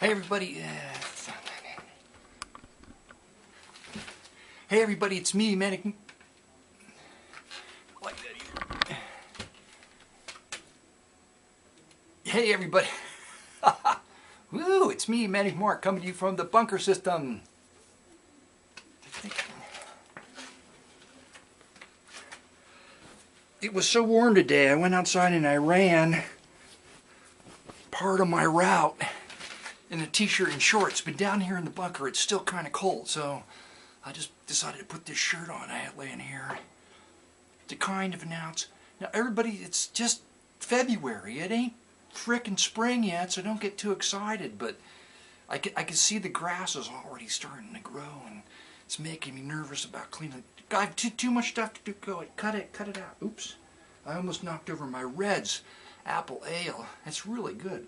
Hey everybody, hey everybody, it's me, Manic. Like that either. Hey everybody, woo! It's me, Manic Mark, coming to you from the bunker system. It was so warm today. I went outside and I ran part of my route in a t-shirt and shorts, but down here in the bunker it's still kind of cold, so I just decided to put this shirt on I had laying here to kind of announce. Now everybody, it's just February. It ain't frickin' spring yet, so don't get too excited, but I can see the grass is already starting to grow and it's making me nervous about cleaning. I have too much stuff to do. Go, cut it out. Oops. I almost knocked over my Red's apple ale. It's really good.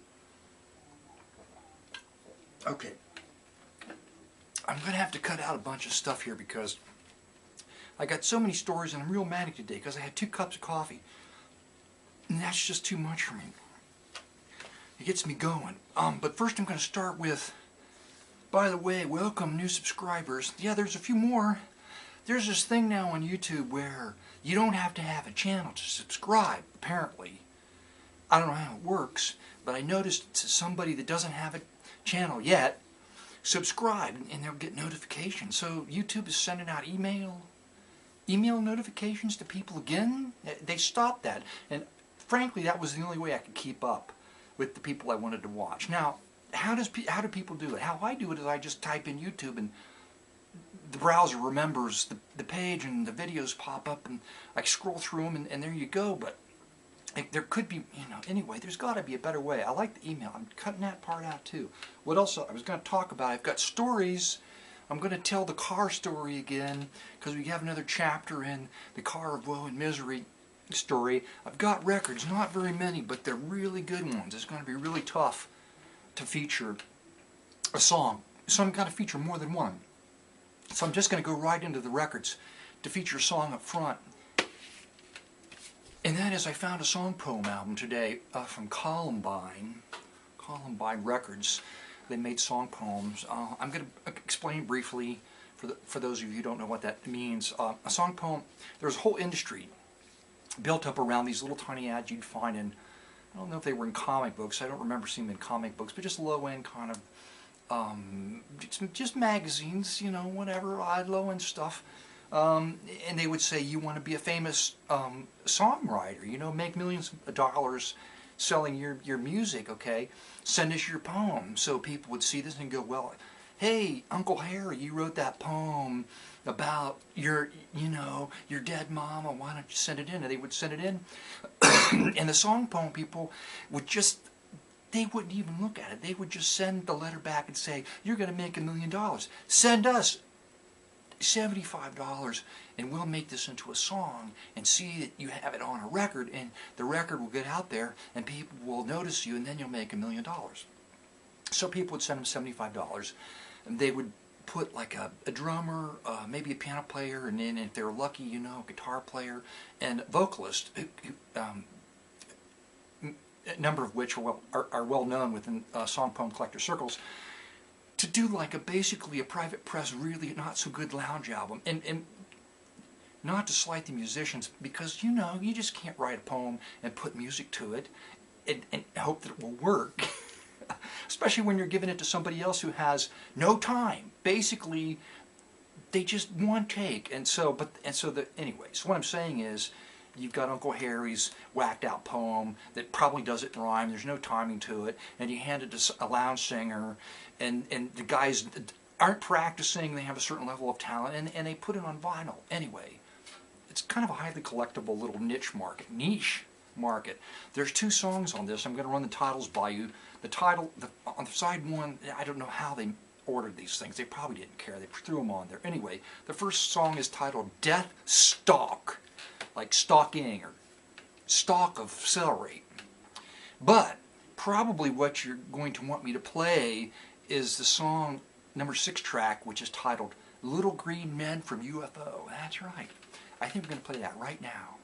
Okay, I'm going to have to cut out a bunch of stuff here because I got so many stories and I'm real manic today because I had 2 cups of coffee. And that's just too much for me. It gets me going. But first I'm going to start with, by the way, welcome new subscribers. Yeah, there's a few more. There's this thing now on YouTube where you don't have to have a channel to subscribe, apparently. I don't know how it works, but I noticed to somebody that doesn't have a channel yet, subscribe and they'll get notifications. So YouTube is sending out email notifications to people again. They stopped that, and frankly that was the only way I could keep up with the people I wanted to watch. Now how do people do it? How I do it is I just type in YouTube and the browser remembers the page and the videos pop up and I scroll through them and there you go. But there could be, anyway, there's got to be a better way. I like the email. I'm cutting that part out too. What else I was going to talk about? I've got stories. I'm going to tell the car story again because we have another chapter in the Car of Woe and Misery story. I've got records, not very many, but they're really good ones. It's going to be really tough to feature a song. So I'm going to feature more than one. So I'm just going to go right into the records to feature a song up front. And that is, I found a song poem album today from Columbine Records. They made song poems. I'm going to explain briefly for those of you who don't know what that means. A song poem, there's a whole industry built up around these little tiny ads you'd find in, I don't know if they were in comic books, I don't remember seeing them in comic books, but just low-end kind of, just magazines, whatever, low-end stuff. And they would say, you want to be a famous songwriter, make millions of dollars selling your music, okay? Send us your poem. So people would see this and go, well, hey, Uncle Harry, you wrote that poem about your dead mama, why don't you send it in? And they would send it in. And the song poem people would just, they wouldn't even look at it. They would just send the letter back and say, you're going to make $1 million. Send us $75 and we'll make this into a song and see that you have it on a record, and the record will get out there and people will notice you, and then you'll make $1 million. So people would send them $75 and they would put like a drummer, maybe a piano player, and then if they were lucky, a guitar player and vocalist, a number of which are well known within song poem collector circles, to do like basically a private press, really not so good lounge album. And not to slight the musicians, because you just can't write a poem and put music to it and hope that it will work. Especially when you're giving it to somebody else who has no time. Basically, they just one take. Anyway, so what I'm saying is, you've got Uncle Harry's whacked out poem that probably doesn't rhyme, there's no timing to it, and you hand it to a lounge singer, and the guys aren't practicing, they have a certain level of talent, and they put it on vinyl. Anyway, it's kind of a highly collectible little niche market. There's 2 songs on this. I'm going to run the titles by you. The title, on the side 1, I don't know how they ordered these things. They probably didn't care. They threw them on there. Anyway, the first song is titled Death Stalk, like stalking or stalk of celery. But probably what you're going to want me to play is the song number 6 track, which is titled Little Green Men from UFO. That's right. I think we're going to play that right now.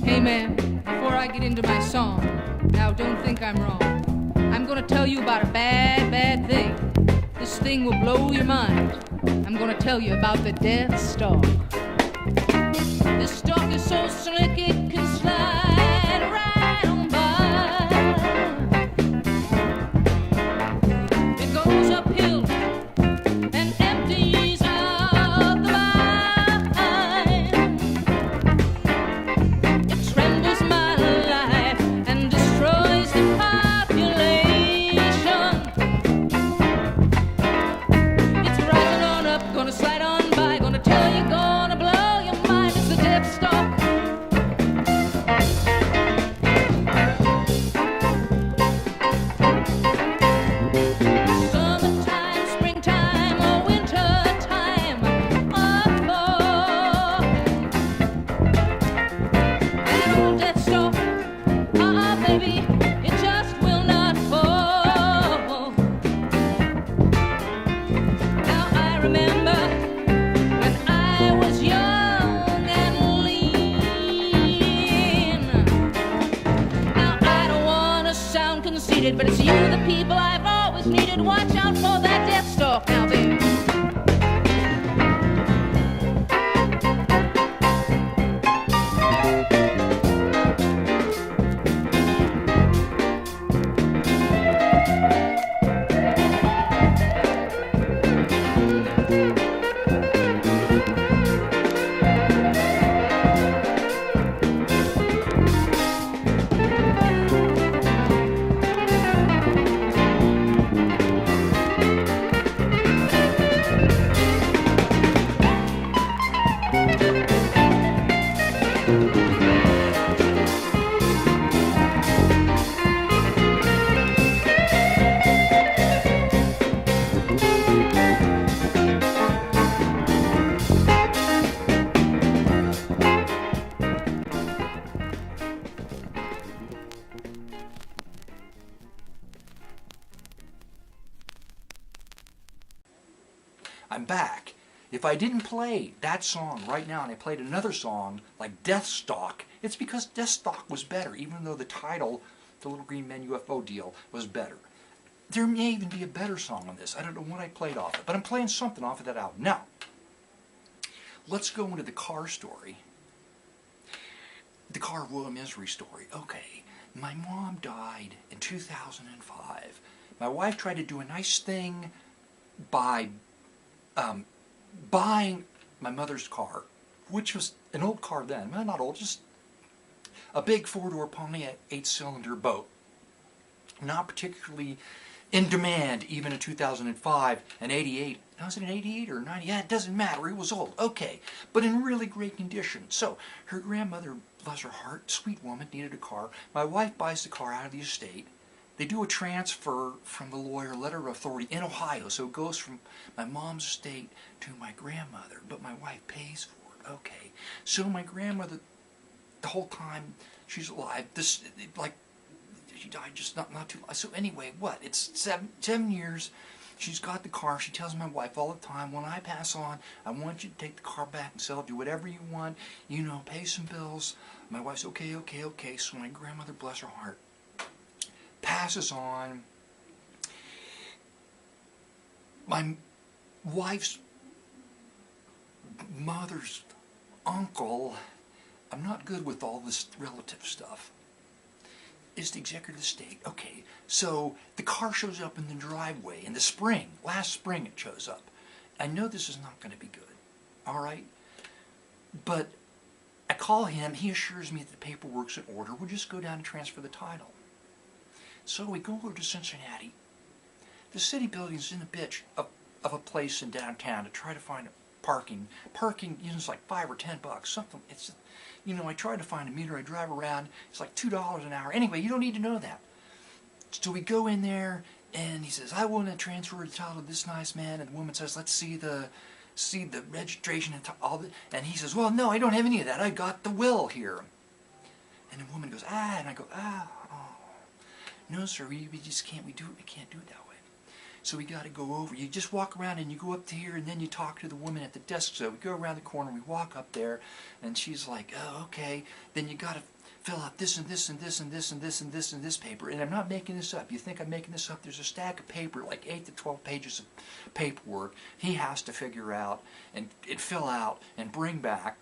Hey man, before I get into my song, now don't think I'm wrong. I'm gonna tell you about a bad, bad thing. This thing will blow your mind. I'm gonna tell you about the death stalk. This stalk is so slick it can slide right on by. It goes uphill and empties out the mind. It trembles my life and destroys the population. It's rising on up, gonna slide on by, gonna tell you, gonna blow your mind. It's the death stalk. Summertime, springtime, or wintertime, oh, that old death stalk, baby, it just will not fall. Now I remember when I was young and lean. Now I don't wanna sound conceited, but it's you, the people I've always needed. Watch out for that death stalk now, baby. I'm back. If I didn't play that song right now and I played another song like Deathstalk, it's because Deathstalk was better, even though the title, the Little Green Men UFO deal, was better. There may even be a better song on this. I don't know what I played off it, but I'm playing something off of that album. Now, let's go into the car story. The car of Will Misery story. Okay, my mom died in 2005. My wife tried to do a nice thing by buying my mother's car, which was an old car then. Well, not old, just a big four-door Pontiac 8-cylinder boat. Not particularly in demand even in 2005 and 88. Was it an 88 or 90? Yeah, it doesn't matter. It was old. Okay. But in really great condition. So her grandmother, bless her heart, sweet woman, needed a car. My wife buys the car out of the estate. They do a transfer from the lawyer, letter of authority in Ohio. So it goes from my mom's estate to my grandmother. But my wife pays for it. Okay. So my grandmother, the whole time she's alive, this, like, she died just not too long. So anyway, what? It's 7 years. She's got the car. She tells my wife all the time, when I pass on, I want you to take the car back and sell it, do whatever you want, you know, pay some bills. My wife's okay. So my grandmother, bless her heart, passes on. My wife's mother's uncle, I'm not good with all this relative stuff, is the executor of the state. Okay, so the car shows up in the driveway in the spring. Last spring it shows up. I know this is not going to be good, all right? But I call him. He assures me that the paperwork's in order. We'll just go down and transfer the title. So we go over to Cincinnati. The city building's in a bitch of a place in downtown to try to find parking. Parking, you know, it's like $5 or $10, something. It's, you know, I try to find a meter. I drive around. It's like $2 an hour. Anyway, you don't need to know that. So we go in there, and he says, "I want to transfer the title to this nice man." And the woman says, "Let's see the registration and all that." And he says, "Well, no, I don't have any of that. I got the will here." And the woman goes, and I go, oh. No, sir, we just can't. We can't do it that way. So we got to go over. You just walk around and you go up to here, and then you talk to the woman at the desk. So we go around the corner, we walk up there, and she's like, "Oh, okay." Then you got to fill out this and this and this and this and this and this and this paper. And I'm not making this up. You think I'm making this up? There's a stack of paper, like 8 to 12 pages of paperwork he has to figure out and fill out and bring back.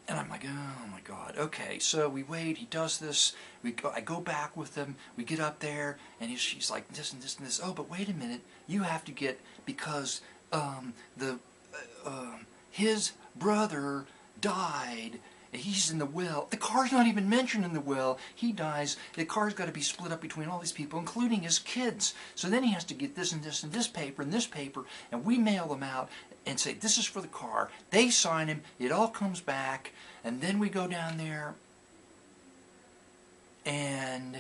And I'm like, oh my God. Okay, so we wait. He does this. I go back with him. We get up there, and she's like this and this and this. Oh, but wait a minute. You have to get, because his brother died. He's in the will. The car's not even mentioned in the will. He dies. The car's got to be split up between all these people, including his kids. So then he has to get this and this and this paper and this paper, and we mail them out and say, this is for the car. They sign him. It all comes back, and then we go down there, and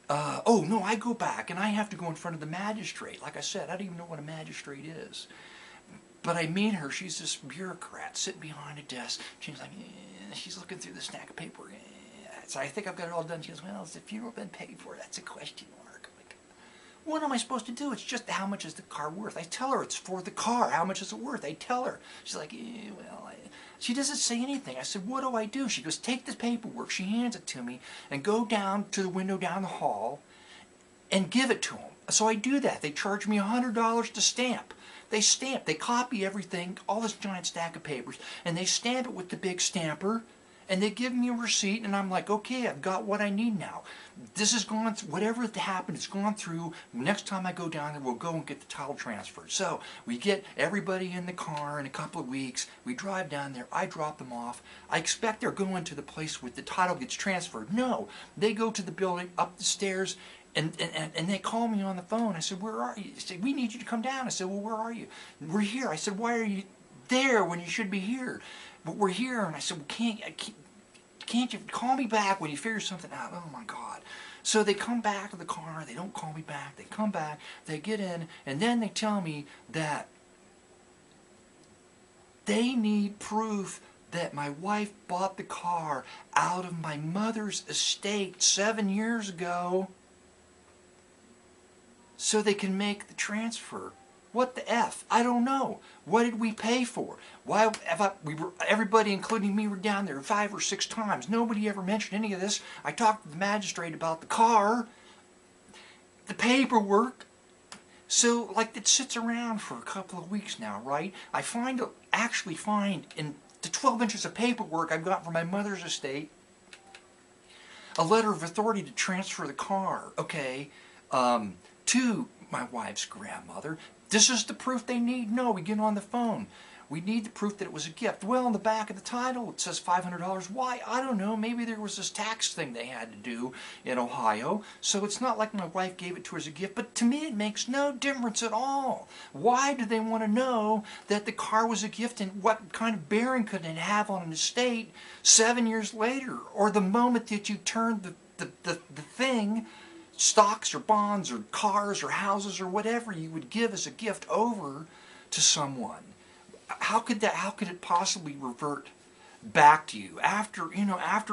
oh no, I go back, and I have to go in front of the magistrate. Like I said, I don't even know what a magistrate is. But I meet her. She's this bureaucrat sitting behind a desk. She's like, she's looking through the stack of paper. So I think I've got it all done. She goes, well, has the funeral been paid for? That's a question mark. I'm like, what am I supposed to do? It's just, how much is the car worth? I tell her it's for the car. How much is it worth? I tell her. She's like, she doesn't say anything. I said, what do I do? She goes, take this paperwork. She hands it to me and go down to the window down the hall and give it to them. So I do that. They charge me $100 to stamp. They stamp, they copy everything, all this giant stack of papers, and they stamp it with the big stamper, and they give me a receipt, and I'm like, okay, I've got what I need now. This has gone, whatever happened, it's gone through. Next time I go down there, we'll go and get the title transferred. So we get everybody in the car in a couple of weeks. We drive down there. I drop them off. I expect they're going to the place where the title gets transferred. No, they go to the building, up the stairs, and they call me on the phone. I said, where are you? They said, we need you to come down. I said, well, where are you? We're here. I said, why are you there when you should be here? But we're here. And I said, well, can't you call me back when you figure something out? Oh, my God. So they come back to the car. They don't call me back. They come back. They get in. And then they tell me that they need proof that my wife bought the car out of my mother's estate 7 years ago, so they can make the transfer. What the F? I don't know. What did we pay for? Why? Everybody, including me, were down there 5 or 6 times. Nobody ever mentioned any of this. I talked to the magistrate about the car, the paperwork. So, like, it sits around for a couple of weeks now, right? I actually find in the 12 inches of paperwork I've got from my mother's estate a letter of authority to transfer the car, okay, to my wife's grandmother. This is the proof they need? No, we get on the phone. We need the proof that it was a gift. Well, on the back of the title it says $500. Why? I don't know. Maybe there was this tax thing they had to do in Ohio. So it's not like my wife gave it to her as a gift. But to me it makes no difference at all. Why do they want to know that the car was a gift, and what kind of bearing could it have on an estate 7 years later? Or the moment that you turned the thing, stocks or bonds or cars or houses or whatever you would give as a gift over to someone. How could it possibly revert back to you after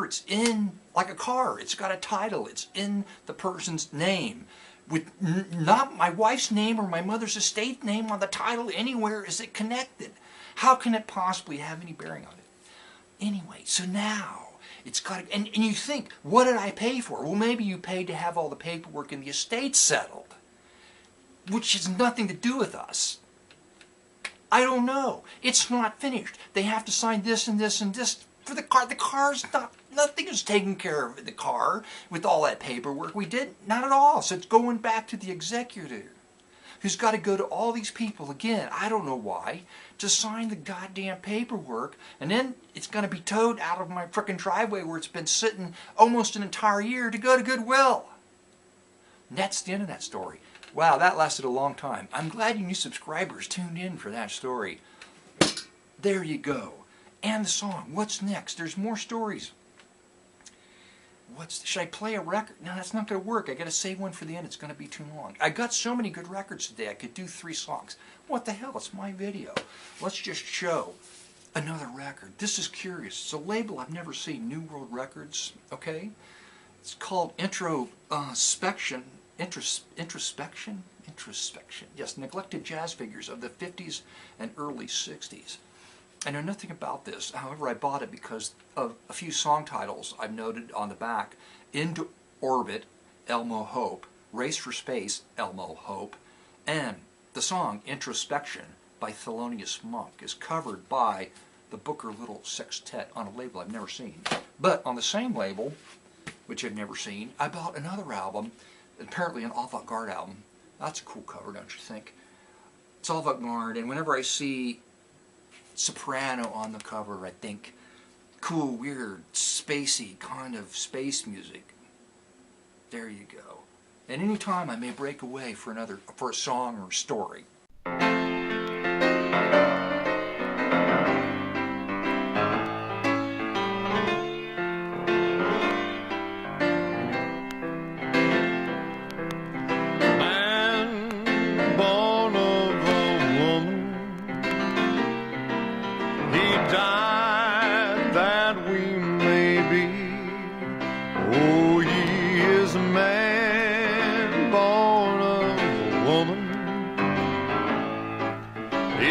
it's in, like a car, it's got a title, it's in the person's name, with not my wife's name or my mother's estate name on the title anywhere? Is it connected? How can it possibly have any bearing on it? Anyway, so now it's got to, and you think, what did I pay for? Well, maybe you paid to have all the paperwork in the estate settled, which has nothing to do with us. I don't know. It's not finished. They have to sign this and this and this for the car. The car's not, nothing is taken care of in the car with all that paperwork we did. Not at all. So it's going back to the executor, who's got to go to all these people again, I don't know why, to sign the goddamn paperwork, and then it's going to be towed out of my frickin' driveway where it's been sitting almost an entire year to go to Goodwill. And that's the end of that story. Wow, that lasted a long time. I'm glad you new subscribers tuned in for that story. There you go. And the song. What's next? There's more stories. Should I play a record? No, that's not going to work. I got to save one for the end. It's going to be too long. I got so many good records today. I could do 3 songs. What the hell? It's my video. Let's just show another record. This is curious. It's a label I've never seen. New World Records. Okay. It's called Introspection. Introspection? Yes, neglected jazz figures of the 50s and early 60s. I know nothing about this. However, I bought it because of a few song titles I've noted on the back. Into Orbit, Elmo Hope. Race for Space, Elmo Hope. And the song Introspection by Thelonious Monk is covered by the Booker Little Sextet on a label I've never seen. But on the same label, which I've never seen, I bought another album, apparently an avant-garde album. That's a cool cover, don't you think? It's avant-garde, and whenever I see soprano on the cover, I think cool, weird, spacey kind of space music. There you go. And any time I may break away for a song or story.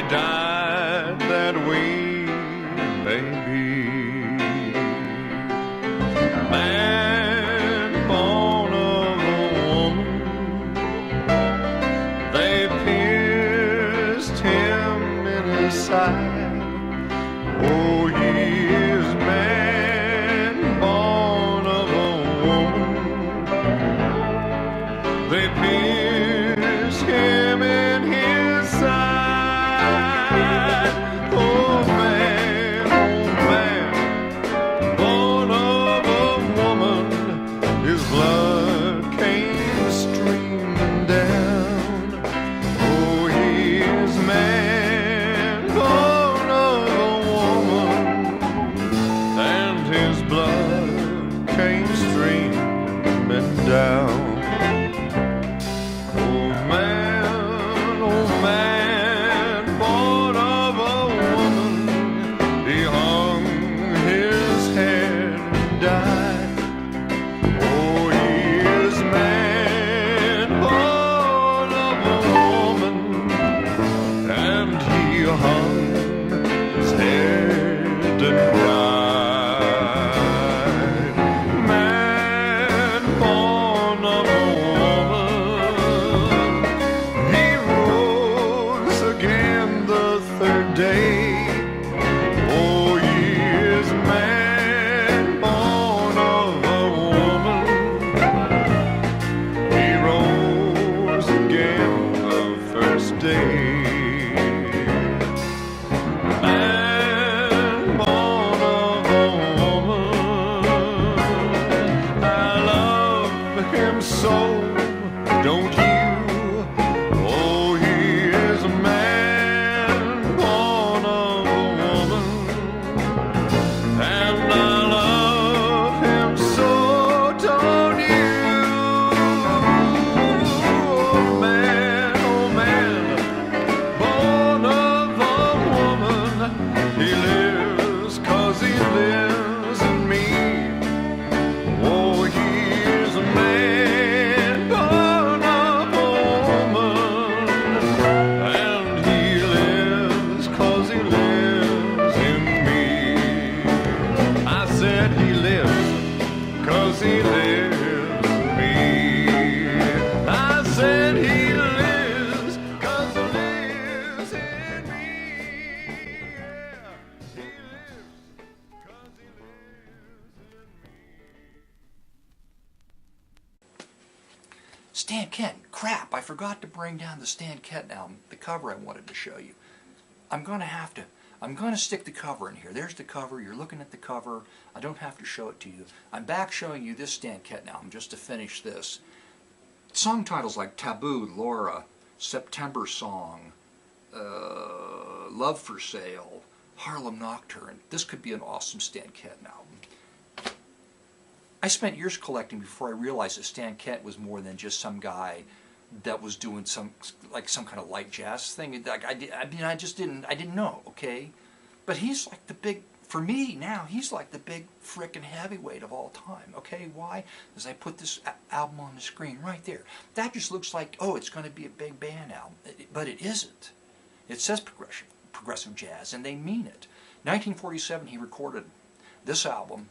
Died that we may be. Man born of a woman, they pierced him in his side. Oh, he is man born of a woman, they pierced him in his side. Down. Oh man, born of a woman, he hung his head and died. Oh, he is man, born of a woman, and he hung his head and died. Stan Kenton. Crap, I forgot to bring down the Stan Kenton album, the cover I wanted to show you. I'm going to stick the cover in here. There's the cover. You're looking at the cover. I don't have to show it to you. I'm back showing you this Stan Kenton album just to finish this. Song titles like Taboo, Laura, September Song, Love for Sale, Harlem Nocturne. This could be an awesome Stan Kenton album. I spent years collecting before I realized that Stan Kenton was more than just some guy that was doing some kind of light jazz thing. I didn't know, okay? But he's like the big, for me now, he's like the big frickin' heavyweight of all time, okay? Why? As I put this album on the screen right there. That just looks like, oh, it's going to be a big band album. But it isn't. It says progressive jazz, and they mean it. 1947 he recorded this album,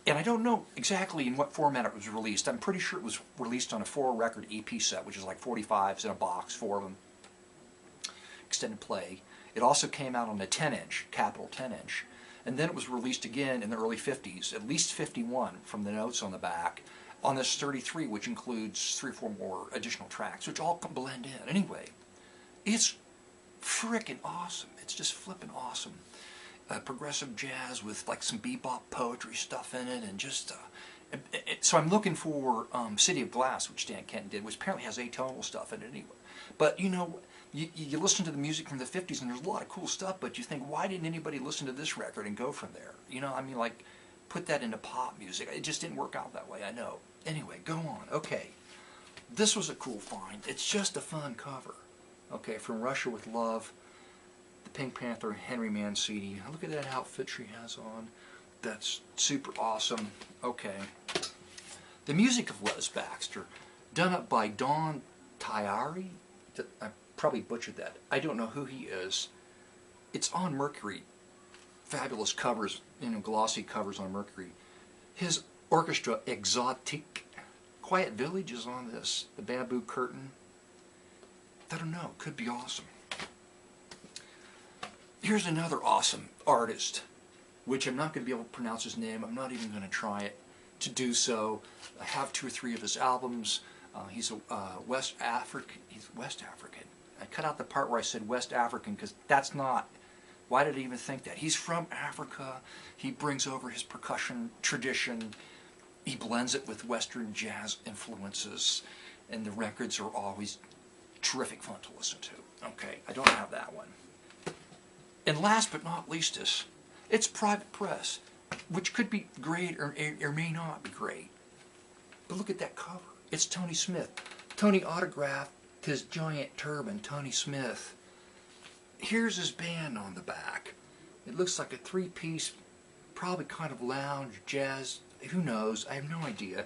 and I don't know exactly in what format it was released. I'm pretty sure it was released on a 4-record EP set, which is like 45s in a box, 4 of them, extended play. It also came out on a 10-inch, Capitol 10-inch, and then it was released again in the early 50s, at least 51 from the notes on the back, on this 33, which includes 3 or 4 more additional tracks, which all can blend in. Anyway, it's frickin' awesome. It's just flippin' awesome. Progressive jazz with like some bebop poetry stuff in it, and just so I'm looking for City of Glass, which Dan Kenton did, which apparently has atonal stuff in it anyway. But you know, you listen to the music from the 50s and there's a lot of cool stuff, but you think, why didn't anybody listen to this record and go from there? You know, I mean, like, put that into pop music. It just didn't work out that way, I know. Anyway, go on. Okay, this was a cool find. It's just a fun cover. Okay, From Russia with Love, the Pink Panther Henry Mann CD. Look at that outfit she has on. That's super awesome. Okay. The music of Les Baxter, done up by Don Tayari. I probably butchered that. I don't know who he is. It's on Mercury. Fabulous covers, you know, glossy covers on Mercury. His orchestra, Exotique. Quiet Village is on this. The Bamboo Curtain. I don't know. Could be awesome. Here's another awesome artist, which I'm not going to be able to pronounce his name. I'm not even going to try it to do so. I have 2 or 3 of his albums. He's a West African. He's West African. I cut out the part where I said West African because that's not. Why did I even think that? He's from Africa. He brings over his percussion tradition. He blends it with Western jazz influences, and the records are always terrific fun to listen to. Okay, I don't have that one. And last but not least, it's Private Press, which could be great or may not be great. But look at that cover. It's Tony Smith. Tony autographed his giant turban, Tony Smith. Here's his band on the back. It looks like a 3-piece, probably kind of lounge, jazz, who knows, I have no idea.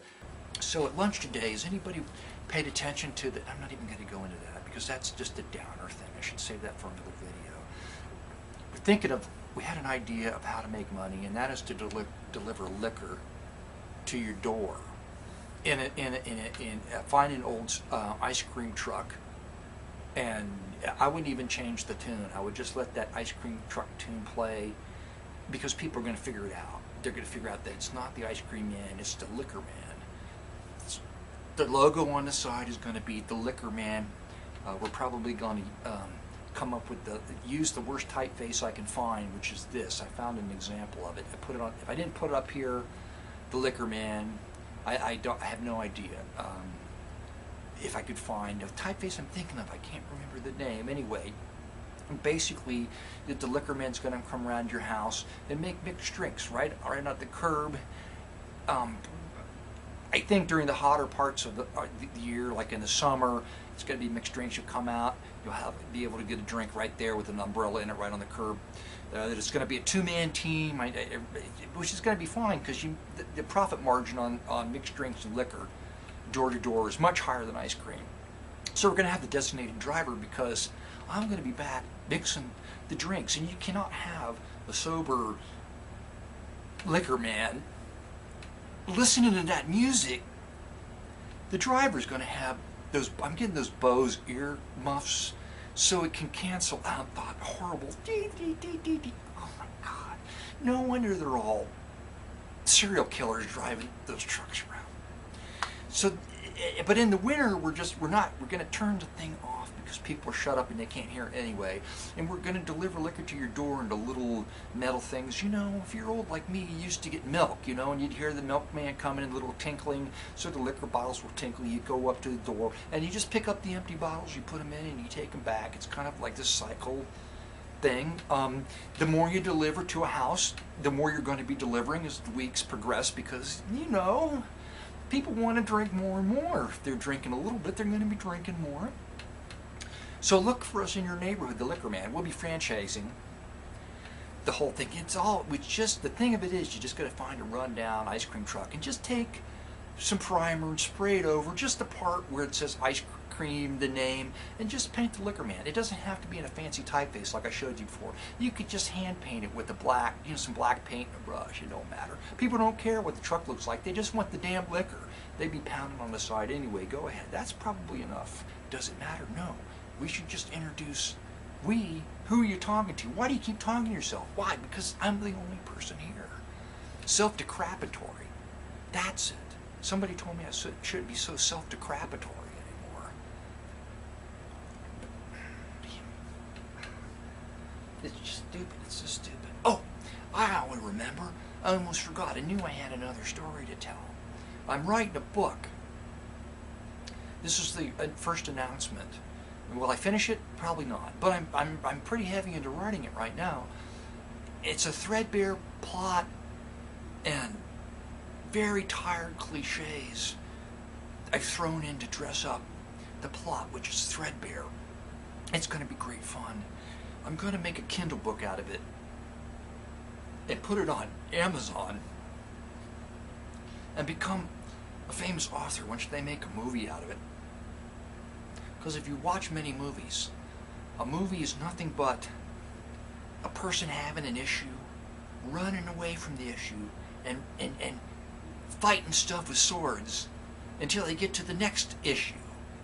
So at lunch today, has anybody paid attention to that? I'm not even going to go into that because that's just a downer thing. I should save that for another video. We're thinking of, we had an idea of how to make money, and that is to deliver liquor to your door. Find an old ice cream truck, and I wouldn't even change the tune. I would just let that ice cream truck tune play, because people are going to figure it out. They're going to figure out that it's not the ice cream man, it's the liquor man. The logo on the side is going to be the liquor man. We're probably going to come up with use the worst typeface I can find, which is this. I found an example of it. I put it on. If I didn't put it up here, the liquor man. I have no idea if I could find a typeface I'm thinking of. I can't remember the name. Anyway, basically, the liquor man's going to come around your house and make mixed drinks right at the curb. I think during the hotter parts of the year, like in the summer, it's going to be mixed drinks. You'll come out, you'll be able to get a drink right there with an umbrella in it right on the curb. It's going to be a 2-man team, which is going to be fine because the profit margin on mixed drinks and liquor, door to door, is much higher than ice cream. So we're going to have the designated driver because I'm going to be back mixing the drinks, and you cannot have a sober liquor man listening to that music. The driver's going to have those. I'm getting those Bose ear muffs, so it can cancel out that horrible dee dee dee dee dee. Oh my God! No wonder they're all serial killers driving those trucks around. So, but in the winter, we're going to turn the thing off because people are shut up and they can't hear it anyway. And we're going to deliver liquor to your door into little metal things. You know, if you're old like me, you used to get milk, you know, and you'd hear the milkman coming in, little tinkling, so the liquor bottles will tinkle. You go up to the door and you just pick up the empty bottles, you put them in, and you take them back. It's kind of like this cycle thing. The more you deliver to a house, the more you're going to be delivering as the weeks progress, because, you know, people want to drink more and more. If they're drinking a little bit, they're going to be drinking more. So look for us in your neighborhood, the liquor man. We'll be franchising the whole thing. The thing of it is, you just got to find a rundown ice cream truck and just take some primer and spray it over just the part where it says ice cream, the name, and just paint the liquor man. It doesn't have to be in a fancy typeface like I showed you before. You could just hand paint it with the black, some black paint and a brush. It don't matter. People don't care what the truck looks like. They just want the damn liquor. They'd be pounding on the side anyway. Go ahead. That's probably enough. Does it matter? No. We should just introduce who are you talking to? Why do you keep talking to yourself? Why? Because I'm the only person here. Self-decrapitory. That's it. Somebody told me I shouldn't be so self-decrapitory anymore. It's just stupid. It's just stupid. Oh, I remember. I almost forgot. I knew I had another story to tell. I'm writing a book. This is the first announcement. Will I finish it? Probably not. But I'm pretty heavy into writing it right now. It's a threadbare plot and very tired cliches I've thrown in to dress up the plot, which is threadbare. It's going to be great fun. I'm going to make a Kindle book out of it and put it on Amazon and become a famous author once they make a movie out of it. Because if you watch many movies, a movie is nothing but a person having an issue, running away from the issue, and fighting stuff with swords until they get to the next issue.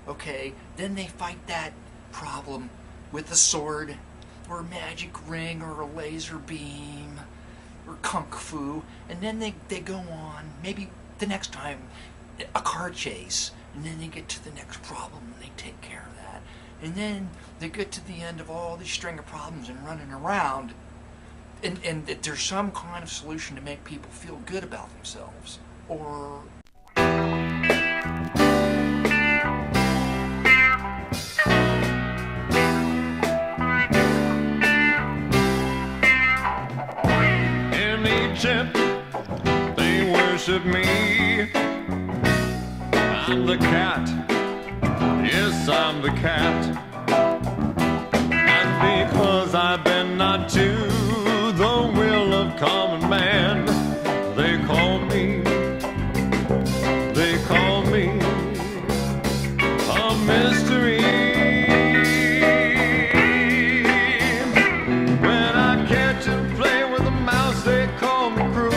Okay? Then they fight that problem with a sword, or a magic ring, or a laser beam, or kung fu, and then they go on, maybe the next time, a car chase, and then they get to the next problem and they take care of that. And then they get to the end of all this string of problems and running around, and that there's some kind of solution to make people feel good about themselves. Or In Egypt, they worship me. I'm the cat. Yes, I'm the cat. And because I bend not to the will of common man, they call me a mystery. When I catch and play with a mouse, they call me cruel.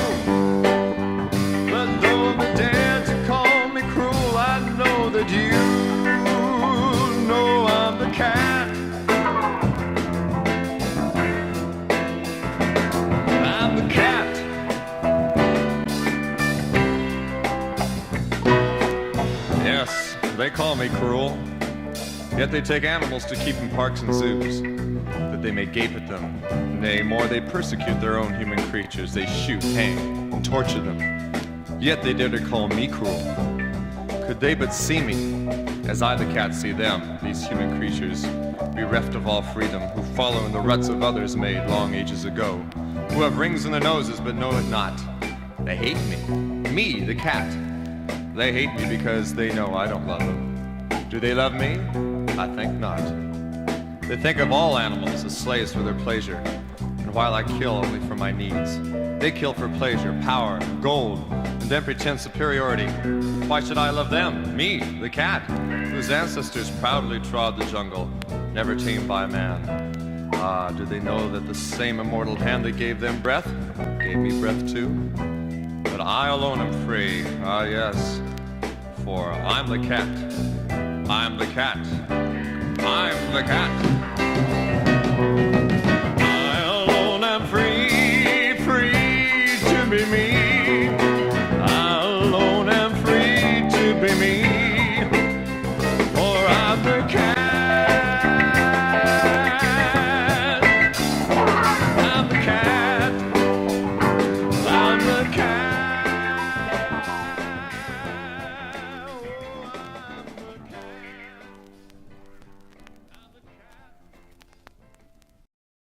But though they dare to call me cruel, I know that you know I'm the cat. I'm the cat. Yes, they call me cruel. Yet they take animals to keep in parks and zoos, that they may gape at them. Nay, more, they persecute their own human creatures. They shoot, hang, and torture them. Yet they dare to call me cruel. Could they but see me, as I the cat see them, these human creatures, bereft of all freedom, who follow in the ruts of others made long ages ago, who have rings in their noses but know it not. They hate me, the cat. They hate me because they know I don't love them. Do they love me? I think not. They think of all animals as slaves for their pleasure, and while I kill only for my needs, they kill for pleasure, power, gold, and then pretend superiority. Why should I love them? Me, the cat, whose ancestors proudly trod the jungle, never tamed by man. Ah, do they know that the same immortal hand that gave them breath, gave me breath too? But I alone am free, ah yes, for I'm the cat. I'm the cat. I'm the cat.